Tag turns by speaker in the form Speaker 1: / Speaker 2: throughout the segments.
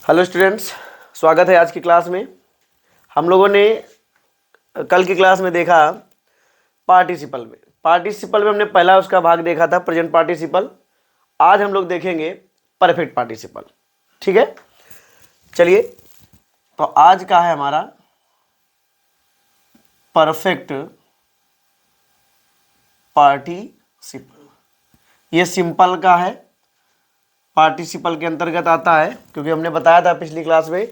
Speaker 1: Hello students, स्वागत है आज की क्लास में। हम लोगों ने कल की क्लास में देखा पार्टिसिपल में हमने पहला उसका भाग देखा था प्रेजेंट पार्टिसिपल। आज हम लोग देखेंगे परफेक्ट पार्टिसिपल। ठीक है, चलिए तो आज का है हमारा परफेक्ट पार्टिसिपल। ये सिंपल का है, पार्टिसिपल के अंतर्गत आता है, क्योंकि हमने बताया था पिछली क्लास में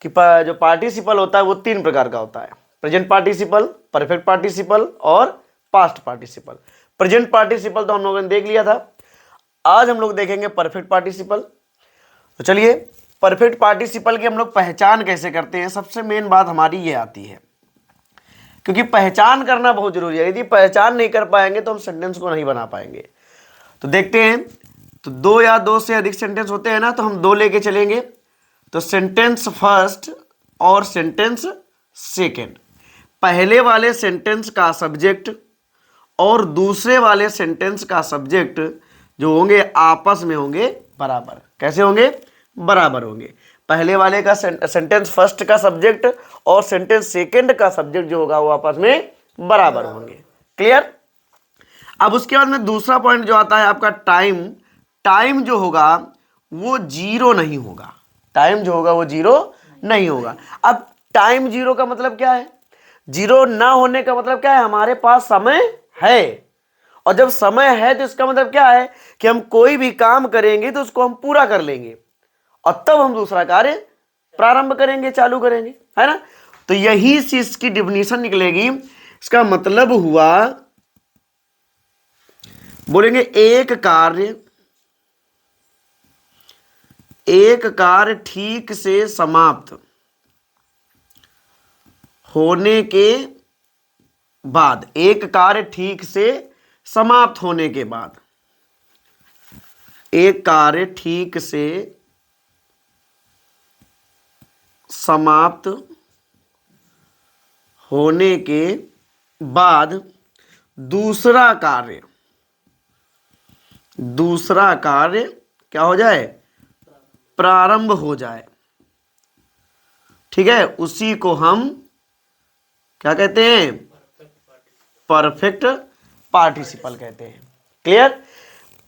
Speaker 1: कि जो पार्टिसिपल होता है वो 3 प्रकार का होता है: प्रेजेंट पार्टिसिपल, परफेक्ट पार्टिसिपल और पास्ट पार्टिसिपल। प्रेजेंट पार्टिसिपल तो हम लोगों ने देख लिया था। आज हम लोग देखेंगे परफेक्ट पार्टिसिपल। तो चलिए, परफेक्ट पार्टिसिपल की हम लोग पहचान कैसे करते हैं, सबसे मेन बात हमारी ये आती है, क्योंकि पहचान करना बहुत जरूरी है। यदि पहचान नहीं कर पाएंगे तो हम सेंटेंस को नहीं बना पाएंगे। तो देखते हैं, तो 2 या 2 से अधिक सेंटेंस होते हैं ना, तो हम 2 लेके चलेंगे। तो सेंटेंस फर्स्ट और सेंटेंस सेकंड, पहले वाले सेंटेंस का सब्जेक्ट और दूसरे वाले सेंटेंस का सब्जेक्ट जो होंगे आपस में होंगे बराबर। कैसे होंगे? बराबर होंगे। पहले वाले का सेंटेंस फर्स्ट का सब्जेक्ट और सेंटेंस सेकंड का सब्जेक्ट जो होगा वो आपस में बराबर होंगे। क्लियर? अब उसके बाद में दूसरा पॉइंट जो आता है आपका टाइम जो होगा वो 0 नहीं होगा। टाइम जो होगा वो 0 नहीं होगा। अब टाइम 0 का मतलब क्या है? 0 ना होने का मतलब क्या है? हमारे पास समय है, और जब समय है तो इसका मतलब क्या है कि हम कोई भी काम करेंगे तो उसको हम पूरा कर लेंगे और तब हम दूसरा कार्य प्रारंभ करेंगे, चालू करेंगे, है ना। तो यही से इसकी डिफिनीशन निकलेगी। इसका मतलब हुआ, बोलेंगे एक कार्य ठीक से समाप्त होने के बाद, एक कार्य ठीक से समाप्त होने के बाद, एक कार्य ठीक से समाप्त होने के बाद दूसरा कार्य क्या हो जाए? प्रारंभ हो जाए। ठीक है, उसी को हम क्या कहते हैं? परफेक्ट पार्टिसिपल कहते हैं। क्लियर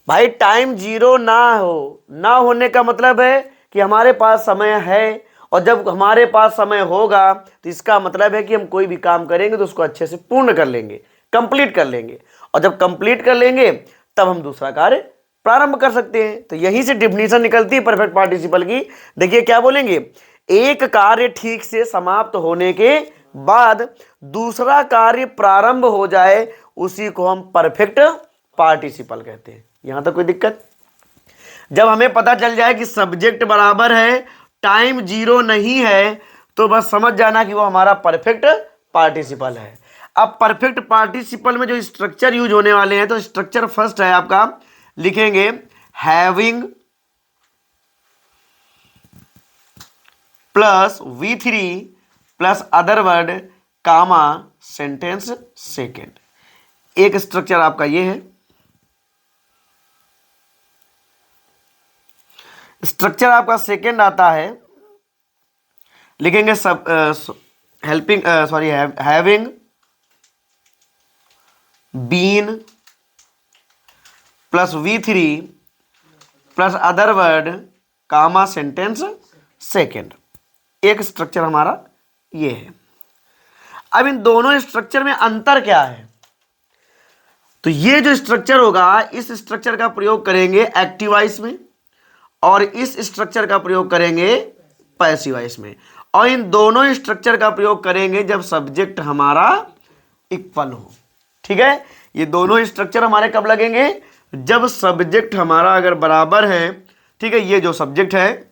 Speaker 1: भाई? टाइम 0 ना होने का मतलब है कि हमारे पास समय है, और जब हमारे पास समय होगा तो इसका मतलब है कि हम कोई भी काम करेंगे तो उसको अच्छे से पूर्ण कर लेंगे, कंप्लीट कर लेंगे, और जब कंप्लीट कर लेंगे तब हम दूसरा कार्य प्रारंभ कर सकते हैं। तो यहीं से डिफिनीशन निकलती है परफेक्ट पार्टिसिपल की। देखिए क्या बोलेंगे? एक कार्य ठीक से समाप्त होने के बाद दूसरा कार्य प्रारंभ हो जाए, उसी को हम परफेक्ट पार्टिसिपल कहते हैं। यहां तक कोई दिक्कत? जब हमें पता चल जाए कि सब्जेक्ट बराबर है, टाइम 0 नहीं है, तो बस समझ जाना कि वो हमारा परफेक्ट पार्टिसिपल है। अब परफेक्ट पार्टिसिपल में जो स्ट्रक्चर यूज होने वाले हैं, तो स्ट्रक्चर फर्स्ट है आपका, लिखेंगे having plus V3 plus other word comma sentence second. एक स्ट्रक्चर आपका ये है। स्ट्रक्चर आपका सेकेंड आता है, लिखेंगे सब having been plus V3 plus other word comma sentence second. एक स्ट्रक्चर हमारा ये है। अब इन दोनों स्ट्रक्चर में अंतर क्या है? तो ये जो स्ट्रक्चर होगा, इस स्ट्रक्चर का प्रयोग करेंगे एक्टिव वॉइस में, और इस स्ट्रक्चर का प्रयोग करेंगे पैसिव वॉइस में, और इन दोनों स्ट्रक्चर का प्रयोग करेंगे जब सब्जेक्ट हमारा इक्वल हो। ठीक है, ये दोनों स्ट्रक्चर हमारे कब लगेंगे? जब सब्जेक्ट हमारा अगर बराबर है। ठीक है, ये जो सब्जेक्ट है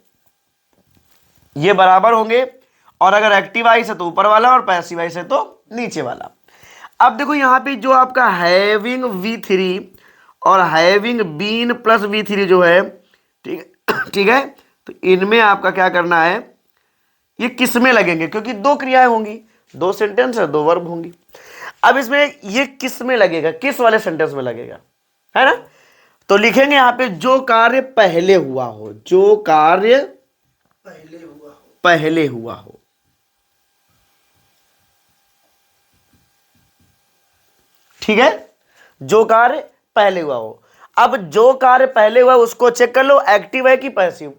Speaker 1: ये बराबर होंगे, और अगर एक्टिव वॉइस है तो ऊपर वाला, और पैसिव वॉइस है तो नीचे वाला। अब देखो यहां पे जो आपका हैविंग V3 और हैविंग बीन प्लस V3 जो है, ठीक है, तो इनमें आपका क्या करना है? ये किस में लगेंगे? क्योंकि 2 क्रियाएं होंगी, 2 सेंटेंस है, 2 वर्ब होंगी। अब इसमें ये किस में लगेगा? किस वाले सेंटेंस में लगेगा, है ना। तो लिखेंगे यहां पे जो कार्य पहले हुआ हो, जो कार्य पहले हुआ हो। ठीक है, जो कार्य पहले हुआ हो। अब जो कार्य पहले हुआ उसको चेक कर लो, एक्टिव है कि पैसिव।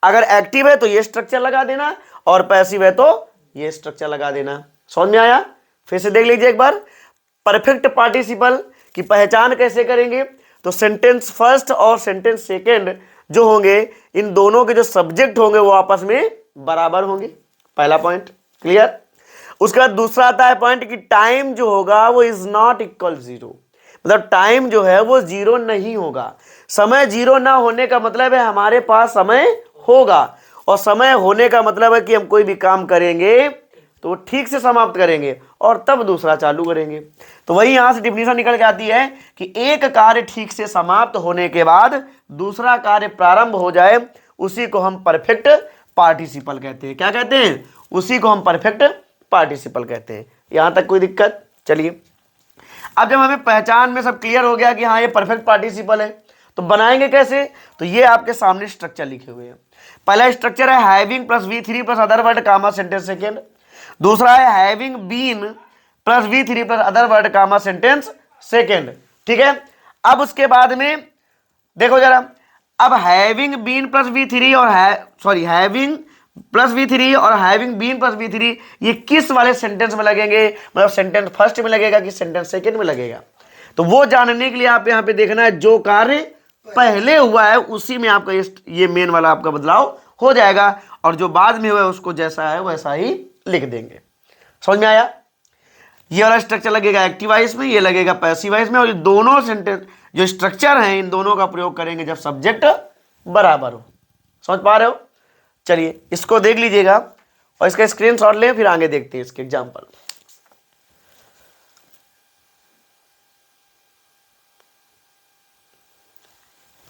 Speaker 1: अगर एक्टिव है तो ये स्ट्रक्चर लगा देना, और पैसिव है तो ये स्ट्रक्चर लगा देना। समझ में आया? फिर से देख लीजिए एक बार। परफेक्ट पार्टिसिपल की पहचान कैसे करेंगे? तो सेंटेंस फर्स्ट और सेंटेंस सेकेंड जो होंगे, इन दोनों के जो सब्जेक्ट होंगे वो आपस में बराबर होंगे। पहला पॉइंट क्लियर। उसके बाद दूसरा आता है पॉइंट कि टाइम जो होगा वो इज नॉट इक्वल जीरो, मतलब टाइम जो है वो जीरो नहीं होगा। समय जीरो ना होने का मतलब है हमारे पास समय होगा, और समय होने का मतलब है कि हम कोई भी काम करेंगे तो ठीक से समाप्त करेंगे और तब दूसरा चालू करेंगे। तो वही यहां से डिफिनेशन निकल के आती है कि एक कार्य ठीक से समाप्त होने के बाद दूसरा कार्य प्रारंभ हो जाए, उसी को हम परफेक्ट पार्टिसिपल कहते हैं। क्या कहते हैं? उसी को हम परफेक्ट पार्टिसिपल कहते हैं। यहां तक कोई दिक्कत? चलिए, अब जब हमें पहचान में सब क्लियर हो गया कि हाँ ये परफेक्ट पार्टिसिपल है, तो बनाएंगे कैसे? तो ये आपके सामने स्ट्रक्चर लिखे हुए हैं। पहला स्ट्रक्चर है having plus V3 plus other word comma sentence second. दूसरा है having been plus V3 plus other word comma sentence second. ठीक है, अब उसके बाद में देखो जरा, अब हैविंग बीन प्लस V3 और हैविंग प्लस V3 और हैविंग बीन प्लस V3 ये किस वाले सेंटेंस में लगेंगे? मतलब सेंटेंस फर्स्ट में लगेगा कि सेंटेंस सेकंड में लगेगा? तो वो जानने के लिए आप यहां पे देखना है, जो कार्य पहले हुआ है उसी में आपका ये मेन वाला आपका बदलाव हो जाएगा, और जो बाद में हुआ है उसको जैसा है वैसा ही लिख देंगे। समझ में आया? ये वाला स्ट्रक्चर लगेगा एक्टिव वॉइस में, ये लगेगा पैसिव वॉइस में, और ये दोनों सेंटेंस जो स्ट्रक्चर हैं इन दोनों का प्रयोग करेंगे जब सब्जेक्ट बराबर हो। समझ पा रहे हो? चलिए इसको देख लीजिएगा और इसका स्क्रीनशॉट लें, फिर आगे देखते हैं इसके एग्जांपल।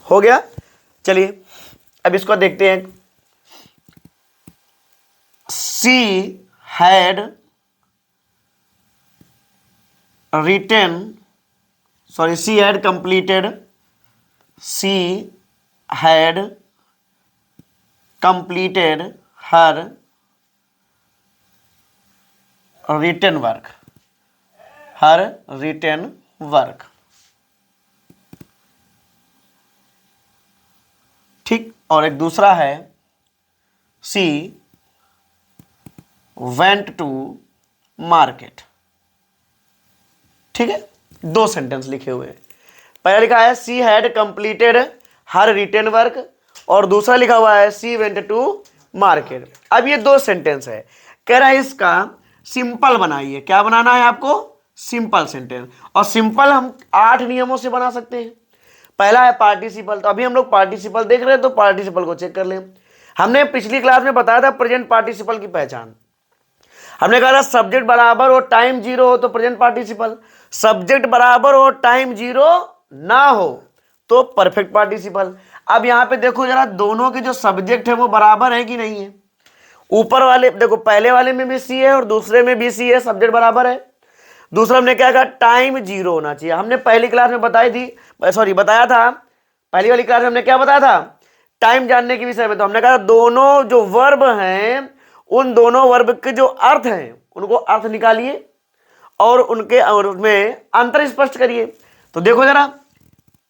Speaker 1: हो गया? चलिए अब इसको देखते हैं। She had completed her written work। ठीक, और एक दूसरा है सी वेंट टू मार्केट। ठीक है, दो सेंटेंस लिखे हुए हैं। पहला लिखा है she had completed her written work, और दूसरा लिखा हुआ है सी वेंट टू मार्केट। अब ये दो सेंटेंस है, कह रहा है इसका सिंपल बनाइए। क्या बनाना है आपको? Simple sentence. और सिंपल हम 8 नियमों से बना सकते हैं। पहला है पार्टिसिपल, तो अभी हम लोग पार्टिसिपल देख रहे हैं तो पार्टिसिपल को चेक कर लें। हमने पिछली क्लास में बताया था प्रेजेंट पार्टिसिपल की पहचान। हमने कहा था सब्जेक्ट बराबर हो टाइम जीरो हो तो प्रेजेंट पार्टिसिपल, सब्जेक्ट बराबर हो टाइम जीरो ना हो तो परफेक्ट पार्टिसिपल। अब यहां पे देखो जरा, दोनों के जो सब्जेक्ट है वो बराबर है कि नहीं है? ऊपर वाले देखो, पहले वाले में भी सी है और दूसरे में भी सी है, सब्जेक्ट बराबर है। दूसरा हमने क्या कहा? टाइम जीरो होना चाहिए। हमने पहली क्लास में बताया था, पहली वाली क्लास में हमने क्या बताया था? टाइम जानने के विषय में। तो हमने कहा दोनों जो वर्ब हैं उन दोनों वर्ब के जो अर्थ हैं उनको अर्थ निकालिए और उनमें अंतर स्पष्ट करिए। तो देखो जरा,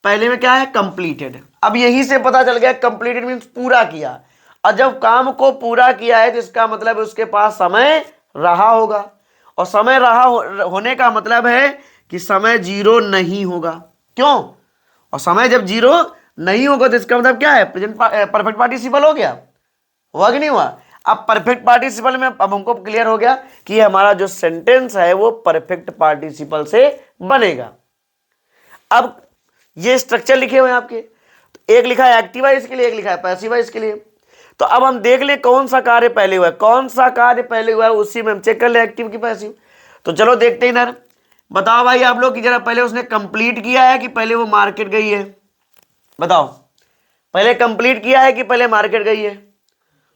Speaker 1: पहले में क्या है? कंप्लीटेड। अब यहीं से पता चल गया कंप्लीटेड मींस पूरा किया, और जब काम को पूरा किया है तो इसका मतलब उसके पास समय रहा होगा, और समय रहा होने का मतलब है कि समय जीरो नहीं होगा। क्यों? और समय जब जीरो नहीं होगा तो इसका मतलब क्या है? परफेक्ट पार्टिसिपल हो गया, हुआ कि नहीं हुआ? अब परफेक्ट पार्टिसिपल में अब हमको क्लियर हो गया कि हमारा जो सेंटेंस है वो परफेक्ट पार्टिसिपल से बनेगा। अब ये स्ट्रक्चर लिखे हुए हैं आपके, तो एक लिखा है एक्टिव वॉइस के लिए, एक लिखा है पैसिव वॉइस के लिए। तो अब हम देख ले कौन सा कार्य पहले हुआ है, कौन सा कार्य पहले हुआ है, उसी में हम चेक कर ले एक्टिव की पैसिव। तो चलो देखते हैं इधर। बताओ भाई आप लोग कि जरा पहले उसने कंप्लीट किया है कि पहले वो मार्केट गई है? बताओ, पहले कंप्लीट किया है कि पहले मार्केट गई है?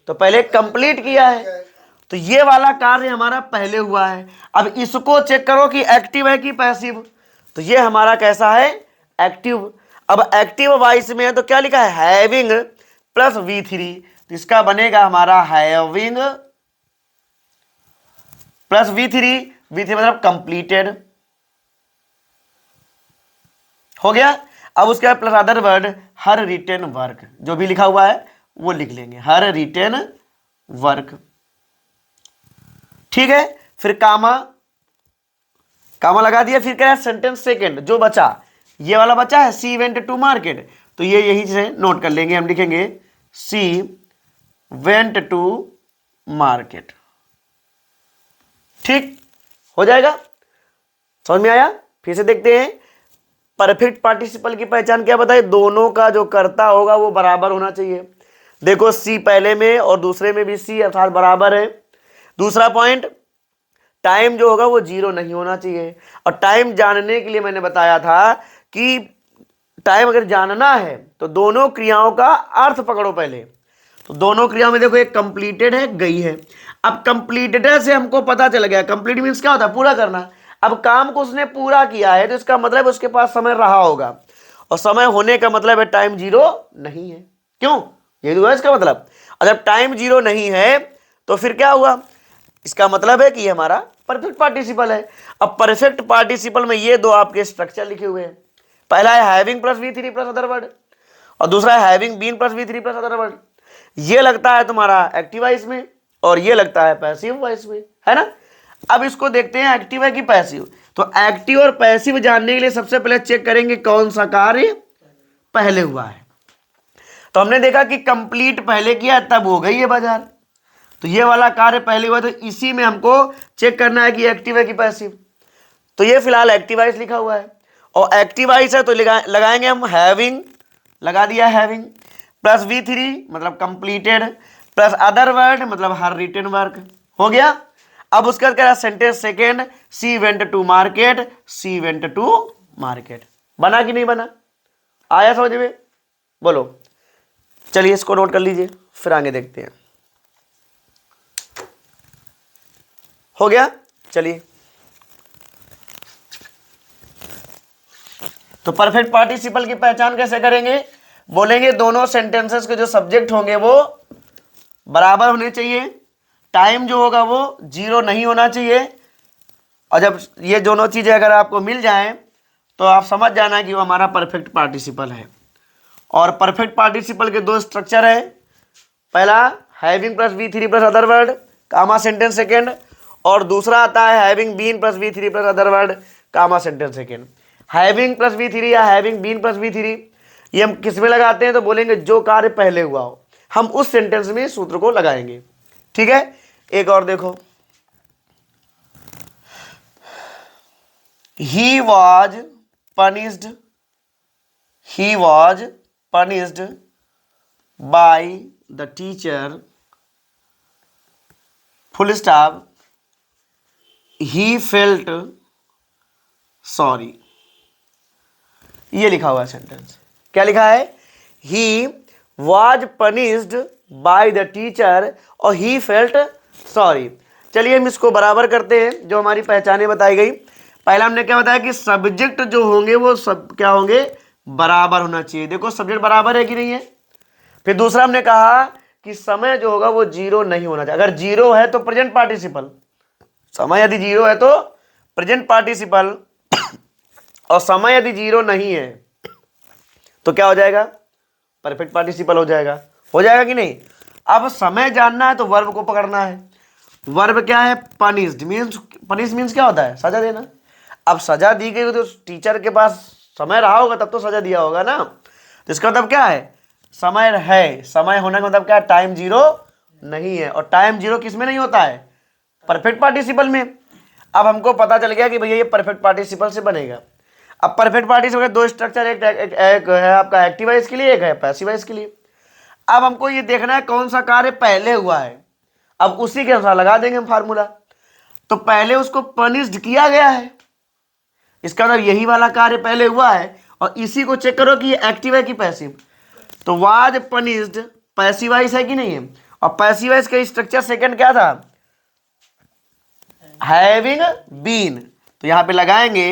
Speaker 1: तो पहले कंप्लीट किया है, तो ये वाला कार्य हमारा पहले हुआ है। अब इसको चेक करो कि एक्टिव है कि पैसिव। तो ये हमारा कैसा है? एक्टिव। अब एक्टिव वॉइस में है तो क्या लिखा है? Having plus V3। तो इसका बनेगा हमारा हैविंग प्लस V3 मतलब कंप्लीटेड हो गया। अब उसके बाद प्लस अदर वर्ड हर रिटेन वर्क, जो भी लिखा हुआ है वो लिख लेंगे, हर रिटेन वर्क। ठीक है, फिर कामा, कामा लगा दिया। फिर क्या है, सेंटेंस सेकंड जो बचा, ये वाला बचा है, सी वेंट टू मार्केट, तो ये यही से नोट कर लेंगे, हम लिखेंगे सी वेंट टू मार्केट। ठीक हो जाएगा, समझ में आया। फिर से देखते हैं, परफेक्ट पार्टिसिपल की पहचान क्या बताए, दोनों का जो कर्ता होगा वो बराबर होना चाहिए। देखो सी पहले में और दूसरे में भी सी अर्थात बराबर है। दूसरा पॉइंट, टाइम जो होगा वो 0 नहीं होना चाहिए। और टाइम जानने के लिए मैंने बताया था कि टाइम अगर जानना है तो दोनों क्रियाओं का अर्थ पकड़ो पहले। तो दोनों क्रियाओं में देखो, एक कंप्लीटेड है, गई है। अब कंप्लीटेड से हमको पता चल गया, कंप्लीट मीन्स क्या होता है, पूरा करना। अब काम को उसने पूरा किया है तो इसका मतलब उसके पास समय रहा होगा, और समय होने का मतलब है टाइम 0 नहीं है। क्यों, ये हुआ इसका मतलब। और जब टाइम 0 नहीं है तो फिर क्या हुआ, इसका मतलब है कि ये हमारा परफेक्ट पार्टिसिपल है। अब परफेक्ट पार्टिसिपल में ये दो आपके स्ट्रक्चर लिखे हुए हैं, पहला है having plus V3 plus other word, और दूसरा है having been plus V3 plus other word. ये लगता है तुम्हारा एक्टिव वॉइस में और ये लगता है पैसिव वॉइस में, है ना। अब इसको देखते हैं एक्टिव है कि पैसिव। तो एक्टिव और पैसिव जानने के लिए सबसे पहले चेक करेंगे कौन सा कार्य पहले हुआ है। तो हमने देखा कि कंप्लीट पहले किया तब हो गई है बाजार, तो ये वाला कार्य पहले हुआ, तो इसी में हमको चेक करना है कि एक्टिव है कि पैसिव। तो ये फिलहाल एक्टिवाइज लिखा हुआ है, और एक्टिवाइज है तो लगाएंगे हम हैविंग, लगा दिया हैविंग, प्लस V3 मतलब कंप्लीटेड, प्लस अदर वर्ड मतलब हर रिटन वर्क, हो गया। अब उसके बाद क्या, sentence second, she went to market, she went to market. बना कि नहीं बना, आया समझ में, बोलो। चलिए इसको नोट कर लीजिए, फिर आगे देखते हैं। हो गया, चलिए। तो परफेक्ट पार्टिसिपल की पहचान कैसे करेंगे, बोलेंगे दोनों सेंटेंसेस के जो सब्जेक्ट होंगे वो बराबर होने चाहिए, टाइम जो होगा वो 0 नहीं होना चाहिए। और जब ये दोनों चीजें अगर आपको मिल जाएं तो आप समझ जाना कि वो हमारा परफेक्ट पार्टिसिपल है। और परफेक्ट पार्टिसिपल के दो स्ट्रक्चर है, पहला having plus V3 plus other word comma sentence second, और दूसरा आता है having been plus V3 plus other word comma sentence second. Having plus V3 या हैविंग बीन प्लस V3 ये हम किस में लगाते हैं, तो बोलेंगे जो कार्य पहले हुआ हो, हम उस सेंटेंस में सूत्र को लगाएंगे। ठीक है, एक और देखो, ही was punished, he was punished by the teacher full stop, he felt sorry. ये लिखा हुआ है सेंटेंस, क्या लिखा है, ही was punished by the teacher और ही फेल्ट सॉरी। चलिए हम इसको बराबर करते हैं, जो हमारी पहचाने बताई गई। पहला हमने क्या बताया कि सब्जेक्ट जो होंगे वो सब क्या होंगे, बराबर होना चाहिए। देखो सब्जेक्ट बराबर है कि नहीं है। फिर दूसरा हमने कहा कि समय जो होगा वो 0 नहीं होना चाहिए, अगर 0 है तो प्रेजेंट पार्टिसिपल, समय यदि 0 है तो प्रेजेंट पार्टिसिपल, और समय यदि 0 नहीं है तो क्या हो जाएगा, परफेक्ट पार्टिसिपल हो जाएगा। हो जाएगा कि नहीं। अब समय जानना है तो वर्ब को पकड़ना है। वर्ब क्या है, पनिश्ड मीन्स, पनिश मीन्स क्या होता है, सजा देना। अब सजा दी गई तो टीचर के पास समय रहा होगा तब तो सजा दिया होगा ना, तो इसका मतलब क्या है, समय है। समय होने का मतलब क्या है, टाइम 0 नहीं है, और टाइम 0 किस में नहीं होता है, परफेक्ट पार्टिसिपल में। अब हमको पता चल गया कि भैया ये परफेक्ट पार्टिसिपल से बनेगा। अब परफेक्ट पार्टिसिपल के दो स्ट्रक्चर, एक है आपका एक्टिव वॉइस के लिए, एक है पैसिव वॉइस के लिए। अब हमको ये देखना है कौन सा कार्य पहले हुआ है, अब उसी के अनुसार लगा देंगे हम फार्मूला। तो पहले उसको पनिश्ड किया गया है, इसका मतलब यही वाला कार्य पहले हुआ है, और इसी को चेक करो कि ये एक्टिव है कि पैसिव। तो वाज पनिश्ड पैसिव वॉइस है कि नहीं है, और पैसिव वॉइस का स्ट्रक्चर सेकंड क्या था, हैविंग बीन। तो यहां पे लगाएंगे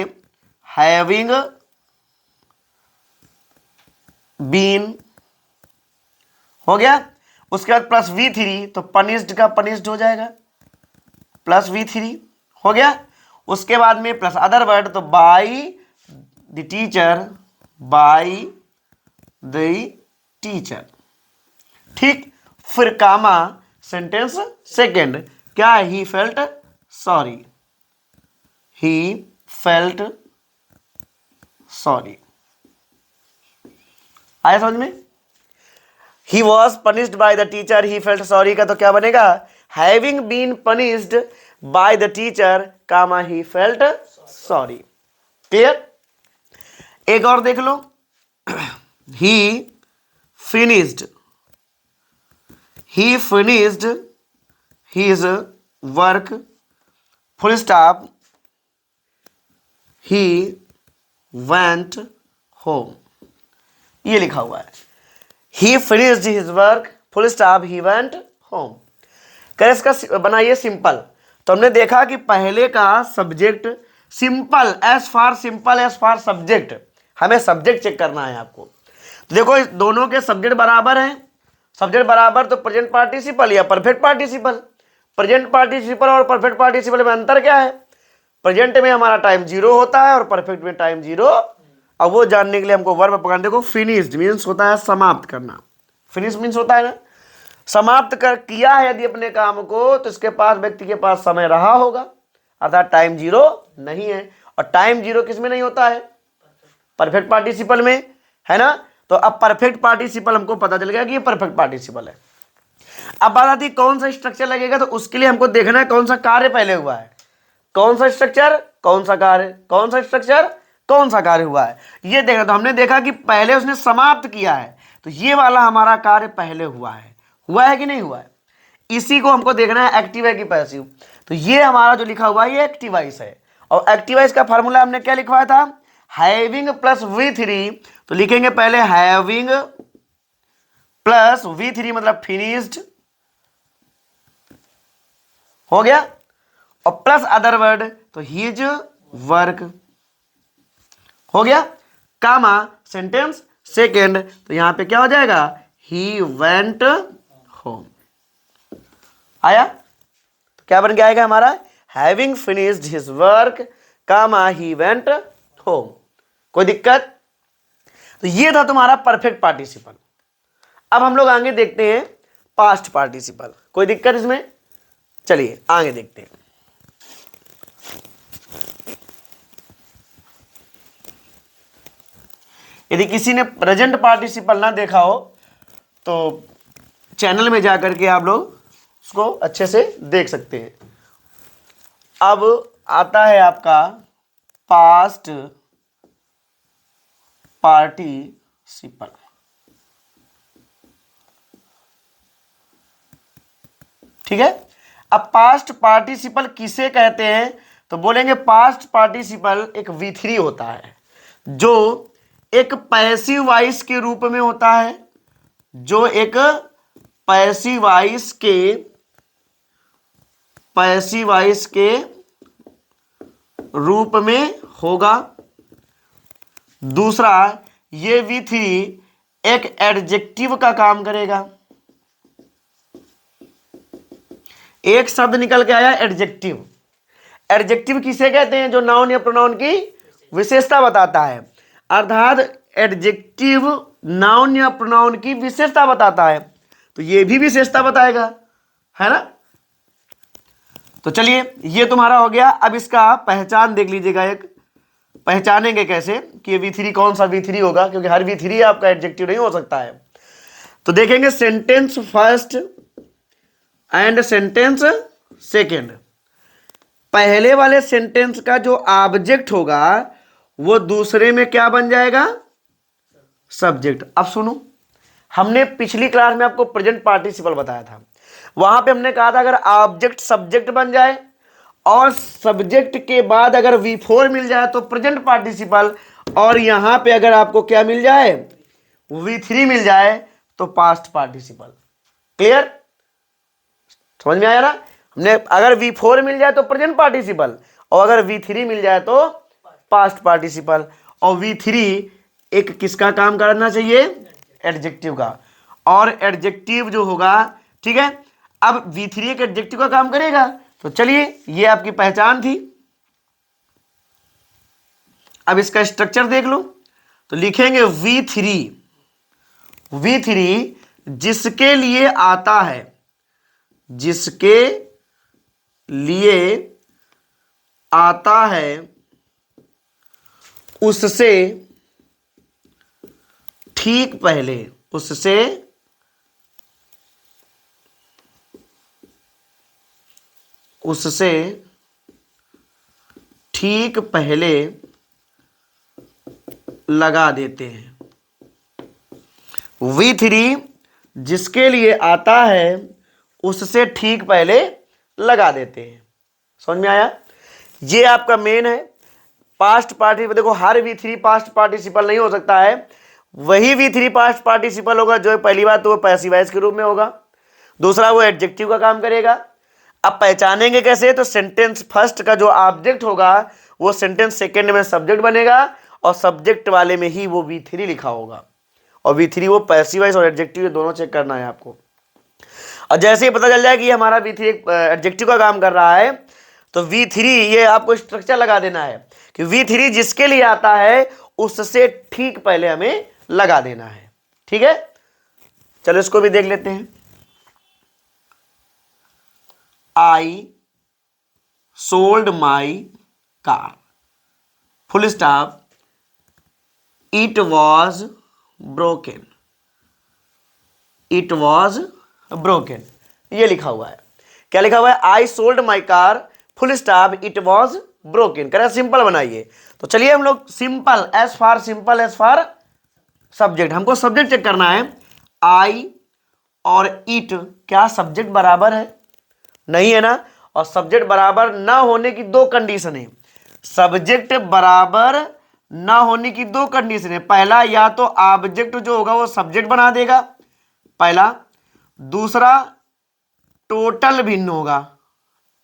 Speaker 1: हैविंग बीन, हो गया। उसके बाद प्लस V3, तो पनिश्ड का पनिश्ड हो जाएगा, प्लस V3 हो गया। उसके बाद में प्लस अदर वर्ड, तो by the teacher, by the teacher. ठीक, फिर कामा, सेंटेंस सेकेंड, क्या है, he felt sorry, he felt sorry. आया समझ में? He was punished by the teacher, he felt sorry का तो क्या बनेगा, having been punished by the teacher, comma he felt sorry. Clear? एक और देख लो, he finished, he finished his work, full stop, he went home, ये लिखा हुआ है, he finished his work, full stop, he went home। कैसे इसका बनाइए सिंपल। तो हमने देखा कि पहले का subject simple, as far subject, हमें सब्जेक्ट चेक करना है आपको। तो देखो इस दोनों के सब्जेक्ट बराबर हैं, सब्जेक्ट बराबर तो प्रेजेंट पार्टिसिपल या परफेक्ट पार्टिसिपल। प्रेजेंट पार्टिसिपल और परफेक्ट पार्टिसिपल में अंतर क्या है, प्रेजेंट में हमारा टाइम 0 होता है और परफेक्ट में टाइम 0। अब वो जानने के लिए हमको वर्ब पकड़ना, देखो फिनिश्ड मीन्स होता है समाप्त करना, फिनिश मीन्स होता है ना समाप्त कर किया है यदि अपने काम को, तो इसके पास व्यक्ति के पास समय रहा होगा, अर्थात टाइम 0 नहीं है। और टाइम 0 किस में नहीं होता है, परफेक्ट पार्टिसिपल में, है ना। तो अब परफेक्ट पार्टिसिपल हमको पता चल गया कि ये परफेक्ट पार्टिसिपल है। अब बात आती है कौन सा स्ट्रक्चर लगेगा, तो उसके लिए हमको देखना है कौन सा कार्य पहले हुआ है, कौन सा स्ट्रक्चर कौन सा कार्य, कौन सा स्ट्रक्चर कौन सा कार्य हुआ है, ये देखना। तो हमने देखा कि पहले उसने समाप्त किया है, तो ये वाला हमारा कार्य पहले हुआ है कि नहीं हुआ है, इसी को हमको देखना है एक्टिव है कि पैसिव। तो ये हमारा जो लिखा हुआ है ये एक्टिवाइज है, और एक्टिवाइज का फॉर्मूला हमने क्या लिखवाया था, हैविंग प्लस V3। तो लिखेंगे पहले हैविंग प्लस V3 मतलब फिनिश्ड हो गया, और प्लस अदर वर्ड तो हिज वर्क हो गया, कामा सेंटेंस सेकेंड, तो यहां पे क्या हो जाएगा, ही वेंट होम। आया? तो क्या बन के आएगा हमारा, having finished his work, comma he went home. कोई दिक्कत? तो ये था तुम्हारा परफेक्ट पार्टिसिपल। अब हम लोग आगे देखते हैं पास्ट पार्टिसिपल। कोई दिक्कत इसमें? चलिए आगे देखते हैं। यदि किसी ने प्रेजेंट पार्टिसिपल ना देखा हो तो चैनल में जाकर के आप लोग उसको अच्छे से देख सकते हैं। अब आता है आपका पास्ट पार्टिसिपल। ठीक है, अब पास्ट पार्टिसिपल किसे कहते हैं, तो बोलेंगे पास्ट पार्टिसिपल एक V3 होता है जो एक पैसिव वॉइस के रूप में होता है, जो एक पैसिव वॉइस के रूप में होगा। दूसरा, ये V3 एक एडजेक्टिव का काम करेगा। एक शब्द निकल के आया एडजेक्टिव। एडजेक्टिव किसे कहते हैं, जो नाउन या प्रोनाउन की विशेषता बताता है, अर्थात एडजेक्टिव नाउन या प्रोनाउन की विशेषता बताता है, तो ये भी विशेषता बताएगा, है ना। तो चलिए ये तुम्हारा हो गया। अब इसका पहचान देख लीजिएगा, एक पहचानेंगे कैसे कि ये V3 कौन सा V3 होगा, क्योंकि हर V3 आपका एडजेक्टिव नहीं हो सकता है। तो देखेंगे sentence first and sentence second. पहले वाले सेंटेंस का जो ऑब्जेक्ट होगा वो दूसरे में क्या बन जाएगा, सब्जेक्ट। अब सुनो, हमने पिछली क्लास में आपको प्रेजेंट पार्टिसिपल बताया था, वहां पे हमने कहा था अगर ऑब्जेक्ट सब्जेक्ट बन जाए और सब्जेक्ट के बाद अगर V4 मिल जाए तो प्रेजेंट पार्टिसिपल, और यहां पे अगर आपको क्या मिल जाए, V3 मिल जाए तो पास्ट पार्टिसिपल। क्लियर? समझ में आया ना। हमने अगर V4 मिल जाए तो प्रेजेंट पार्टिसिपल, और अगर V3 मिल जाए तो पास्ट पार्टिसिपल। और V3 एक किसका काम करना चाहिए, एडजेक्टिव का, और एडजेक्टिव जो होगा, ठीक है। अब V3 एक एडजेक्टिव का काम करेगा, तो चलिए ये आपकी पहचान थी। अब इसका स्ट्रक्चर देख लो, तो लिखेंगे V3 जिसके लिए आता है, जिसके लिए आता है उससे ठीक पहले, उससे ठीक पहले लगा देते हैं। V3 जिसके लिए आता है उससे ठीक पहले लगा देते हैं। समझ में आया? ये आपका मेन है। पास्ट पार्टिसिपल, देखो हर V3 पास्ट पार्टिसिपल नहीं हो सकता है। वही V3 पास्ट पार्टिसिपल होगा जो पहली बात तो वो पैसिव वॉइस के रूप में होगा, दूसरा वो एडजेक्टिव का काम करेगा। अब पहचानेंगे कैसे? तो सेंटेंस फर्स्ट का जो ऑब्जेक्ट होगा वो सेंटेंस सेकंड में सब्जेक्ट बनेगा, और सब्जेक्ट वाले में ही वो V3 लिखा होगा। और V3 वो पैसिव वॉइस और एडजेक्टिव दोनों चेक करना है आपको। और जैसे ही पता चल जाए कि हमारा V3 एक एडजेक्टिव का काम कर रहा है, तो V3 ये आपको स्ट्रक्चर लगा देना है कि V3 जिसके लिए आता है उससे ठीक पहले हमें लगा देना है। ठीक है, चलो इसको भी देख लेते हैं। I sold my car, full stop, it was broken, it was broken, ये लिखा हुआ है। क्या लिखा हुआ है? I sold my car, full stop, it was broken. करें सिंपल बनाइए। तो चलिए हम लोग simple, as far simple as far subject, हमको सब्जेक्ट चेक करना है। आई और इट क्या सब्जेक्ट बराबर है? नहीं है ना। और सब्जेक्ट बराबर ना होने की दो कंडीशन है। सब्जेक्ट बराबर ना होने की दो कंडीशन है। पहला, या तो ऑब्जेक्ट जो होगा वो सब्जेक्ट बना देगा, पहला। दूसरा, टोटल भिन्न होगा,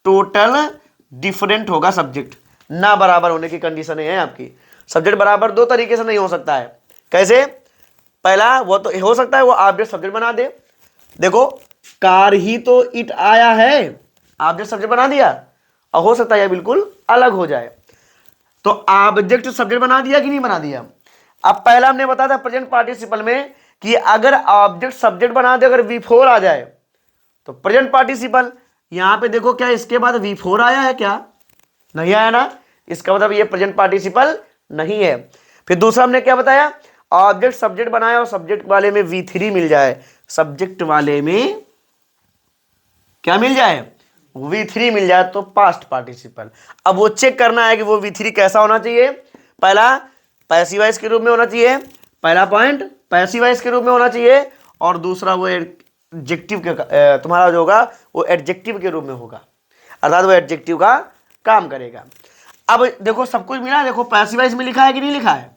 Speaker 1: टोटल डिफरेंट होगा सब्जेक्ट। ना बराबर होने की कंडीशन है आपकी। सब्जेक्ट बराबर दो तरीके से नहीं हो सकता है। कैसे? पहला, वो तो हो सकता है वो ऑब्जेक्ट सब्जेक्ट बना दे। देखो कार ही तो इट आया है, ऑब्जेक्ट सब्जेक्ट बना दिया। और हो सकता है बिल्कुल अलग हो जाए। तो ऑब्जेक्ट सब्जेक्ट बना दिया कि नहीं बना दिया? अब पहला हमने बताया था प्रेजेंट पार्टिसिपल में कि अगर ऑब्जेक्ट सब्जेक्ट बना दे, अगर V4 आ जाए तो प्रेजेंट पार्टिसिपल। यहां पे देखो क्या इसके बाद V4 आया है? क्या नहीं आया ना। इसका मतलब ये प्रेजेंट पार्टिसिपल नहीं है। फिर दूसरा हमने क्या बताया? ऑब्जेक्ट सब्जेक्ट बनाया और सब्जेक्ट वाले में V3 मिल जाए, सब्जेक्ट वाले में क्या मिल जाए? V3 मिल जाए तो पास्ट पार्टिसिपल। अब वो चेक करना है कि वो V3 कैसा होना चाहिए। पहला, पैसिव वॉइस के रूप में होना चाहिए, पहला पॉइंट पैसिव वॉइस के रूप में होना चाहिए। और दूसरा वो एडजेक्टिव के तुम्हारा जो होगा वो एडजेक्टिव के रूप में होगा, अर्थात वो एडजेक्टिव का काम करेगा। अब देखो सब कुछ मिला। देखो पैसिव वॉइस में लिखा है कि नहीं लिखा है?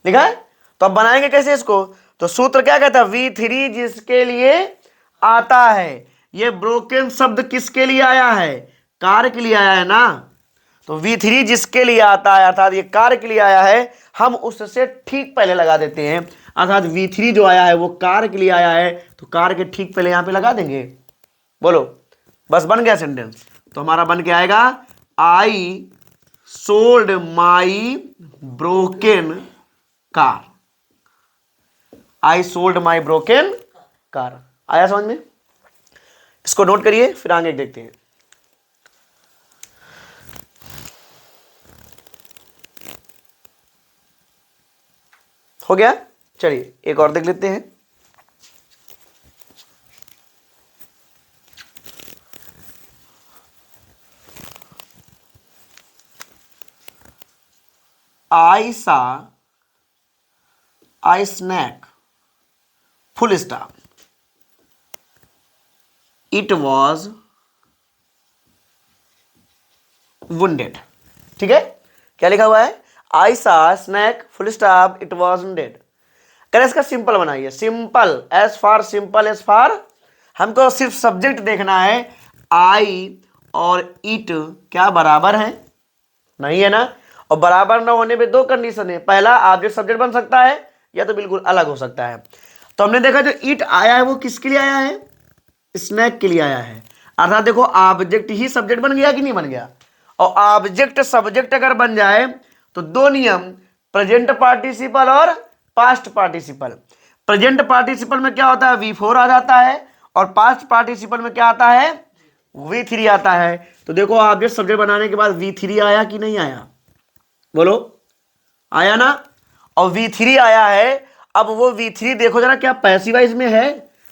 Speaker 1: लिखा है। तो अब बनाएंगे कैसे इसको? तो सूत्र क्या कहता है? V3 जिसके लिए आता है। ये ब्रोकन शब्द किसके लिए आया है? कार के लिए आया है ना। तो V3 जिसके लिए आता है अर्थात ये कार के लिए आया है, हम उससे ठीक पहले लगा देते हैं। अर्थात V3 जो आया है वो कार के लिए आया है, तो कार के ठीक पहले यहां पे लगा देंगे। बोलो, बस बन गया सेंटेंस। तो हमारा बन के आएगा आई सोल्ड माई ब्रोकन कार, आई सोल्ड माई ब्रोकन कार। आया समझ में? इसको नोट करिए, फिर आगे देखते हैं। हो गया? चलिए एक और देख लेते हैं। I saw a snake, full stop, it was wounded. ठीक है, क्या लिखा हुआ है? I saw snake, full stop, it was wounded. करें इसका सिंपल बनाइए। Simple, as far simple as far. हमको सिर्फ सब्जेक्ट देखना है। आई और इट क्या बराबर है? नहीं है ना। और बराबर ना होने पे दो कंडीशन है। पहला, ऑब्जेक्ट सब्जेक्ट बन सकता है या तो बिल्कुल अलग हो सकता है। तो हमने देखा जो ईट आया है वो किसके लिए आया है, स्नैक के लिए आया है। अर्थात देखो ऑब्जेक्ट ही सब्जेक्ट बन गया कि नहीं बन गया, और ऑब्जेक्ट सब्जेक्ट अगर बन जाए तो दो नियम, प्रेजेंट पार्टिसिपल और पास्ट पार्टिसिपल। प्रेजेंट पार्टिसिपल में क्या होता है, V4 आ जाता है, और पास्ट पार्टिसिपल में क्या आता है, V3 आता है। तो देखो ऑब्जेक्ट सब्जेक्ट बनाने के बाद V3 आया कि नहीं आया, बोलो आया ना, और V3 आया है। अब वो V3 देखो जरा क्या पैसिवाइज में है,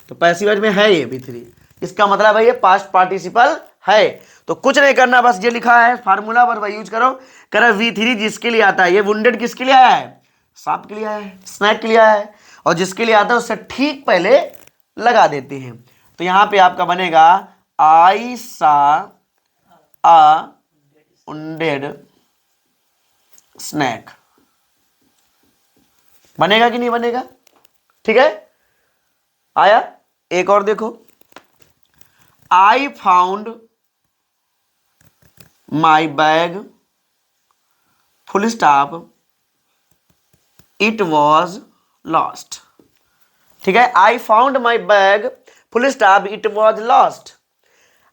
Speaker 1: तो पैसिवाइज में है ये V3, इसका मतलब है ये पास्ट पार्टिसिपल है। तो कुछ नहीं करना, बस ये लिखा है फार्मूला पर वही यूज करो। कह रहा V3 जिसके लिए आता है, ये वुंडेड किसके लिए आया है, सांप के लिए आया है, स्नैक के लिए आया है, और जिसके लिए आता है उससे ठीक पहले लगा देते हैं। तो यहां पे आपका बनेगा आई सा अ वुंडेड स्नैक, बनेगा कि नहीं बनेगा, ठीक है। आया, एक और देखो, I found my bag full stop it was lost, ठीक है। I found my bag full stop it was lost.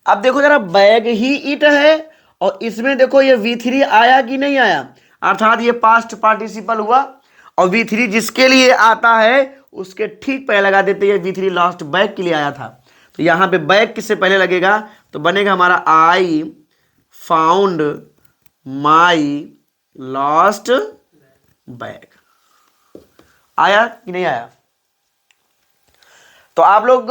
Speaker 1: अब देखो जरा बैग ही इट है, और इसमें देखो ये V3 आया कि नहीं आया, अर्थात ये पास्ट पार्टिसिपल हुआ, और V3 जिसके लिए आता है उसके ठीक पहले लगा देते हैं, V3 लॉस्ट बैग के लिए आया था। तो यहां पे बैग किससे पहले लगेगा, तो बनेगा हमारा I found my lost bag. आया कि नहीं आया। तो आप लोग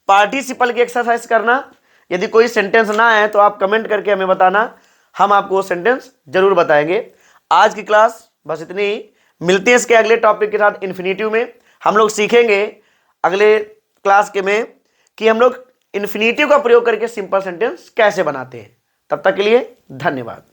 Speaker 1: पार्टिसिपल की एक्सरसाइज करना, यदि कोई सेंटेंस ना आए तो आप कमेंट करके हमें बताना, हम आपको वो सेंटेंस जरूर बताएंगे। आज की क्लास बस इतनी ही, मिलते हैं इसके अगले टॉपिक के साथ इन्फिनेटिव में। हम लोग सीखेंगे अगले क्लास के में कि हम लोग इन्फिनेटिव का प्रयोग करके सिंपल सेंटेंस कैसे बनाते हैं। तब तक के लिए धन्यवाद।